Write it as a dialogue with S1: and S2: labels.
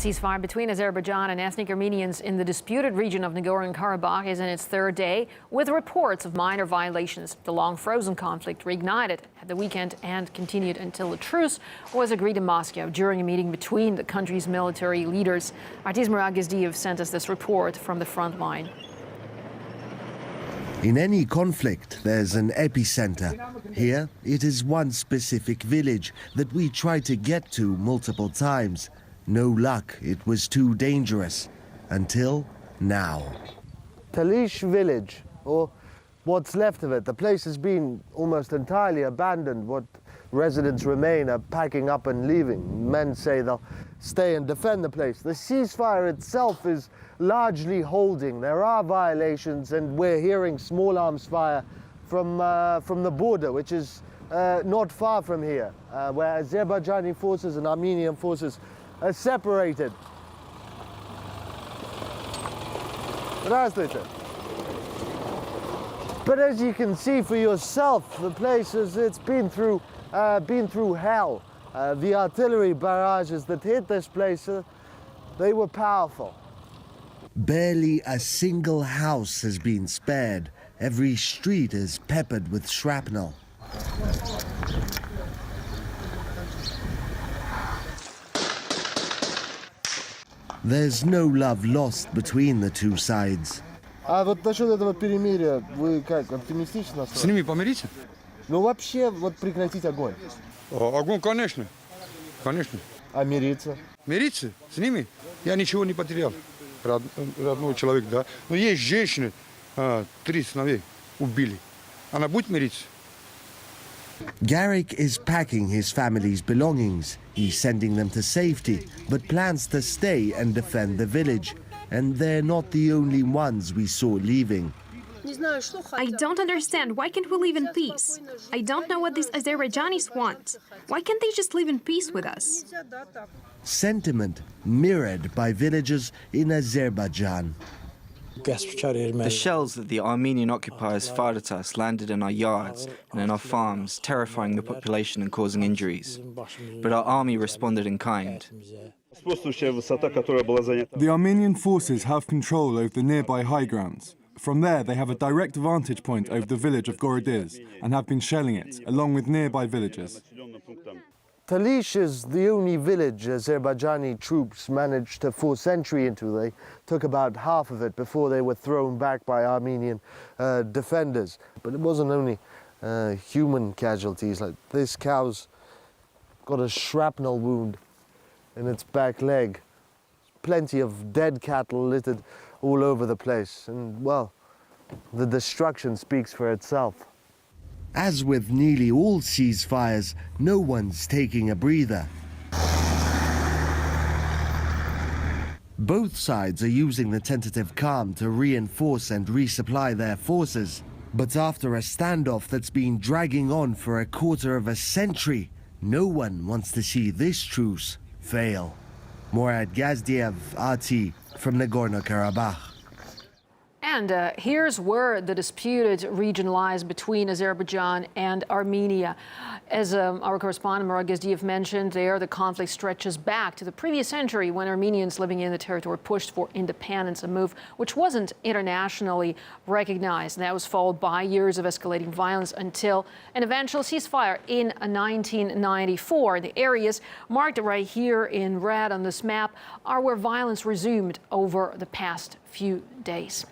S1: Ceasefire between Azerbaijan and ethnic Armenians in the disputed region of Nagorno-Karabakh is in its third day, with reports of minor violations. The long-frozen conflict reignited at the weekend and continued until a truce was agreed in Moscow during a meeting between the country's military leaders. RT's Murad Gazdiev sent us this report from the Frontline.
S2: In any conflict, there's an epicenter. Here, it is one specific village that we tried to get to multiple times. No luck, it was too dangerous. Until now.
S3: Talish village, or what's left of it. The place has been almost entirely abandoned. What residents remain are packing up and leaving. Men say they'll stay and defend the place. The ceasefire itself is largely holding. There are violations, and we're hearing small arms fire from the border, which is not far from here, where Azerbaijani forces and Armenian forces are separated. But as you can see for yourself, the place it's been through hell. The artillery barrages that hit this place, they were powerful.
S2: Barely a single house has been spared. Every street is peppered with shrapnel. There's no love lost between the two sides.
S3: А вот насчет этого перемирия, вы как, оптимистично настроены?
S4: С ними помириться?
S3: Ну вообще, вот прекратить огонь.
S4: Огонь, конечно. Конечно.
S3: А мириться?
S4: Мириться с ними? Я ничего не потерял. Родного человека, да. Но есть женщины, 3 сыновей убили. Она будет мириться?
S2: Garrick is packing his family's belongings. He's sending them to safety, but plans to stay and defend the village. And they're not the only ones we saw leaving.
S5: I don't understand. Why can't we live in peace? I don't know what these Azerbaijanis want. Why can't they just live in peace with us?
S2: Sentiment mirrored by villagers in Azerbaijan.
S6: The shells that the Armenian occupiers fired at us landed in our yards and in our farms, terrifying the population and causing injuries. But our army responded in kind.
S7: The Armenian forces have control over the nearby high grounds. From there, they have a direct vantage point over the village of Gorodiz and have been shelling it, along with nearby villages.
S3: Talish is the only village Azerbaijani troops managed to force entry into. They took about half of it before they were thrown back by Armenian defenders. But it wasn't only human casualties. Like this cow's got a shrapnel wound in its back leg. Plenty of dead cattle littered all over the place. And, well, the destruction speaks for itself.
S2: As with nearly all ceasefires, no one's taking a breather. Both sides are using the tentative calm to reinforce and resupply their forces. But after a standoff that's been dragging on for a quarter of a century, no one wants to see this truce fail. Murad Gazdiev, RT, from Nagorno-Karabakh.
S1: And here's where the disputed region lies between Azerbaijan and Armenia. As our correspondent Murad Gazdiev mentioned, there the conflict stretches back to the previous century when Armenians living in the territory pushed for independence, a move which wasn't internationally recognized. And that was followed by years of escalating violence until an eventual ceasefire in 1994. The areas marked right here in red on this map are where violence resumed over the past few days.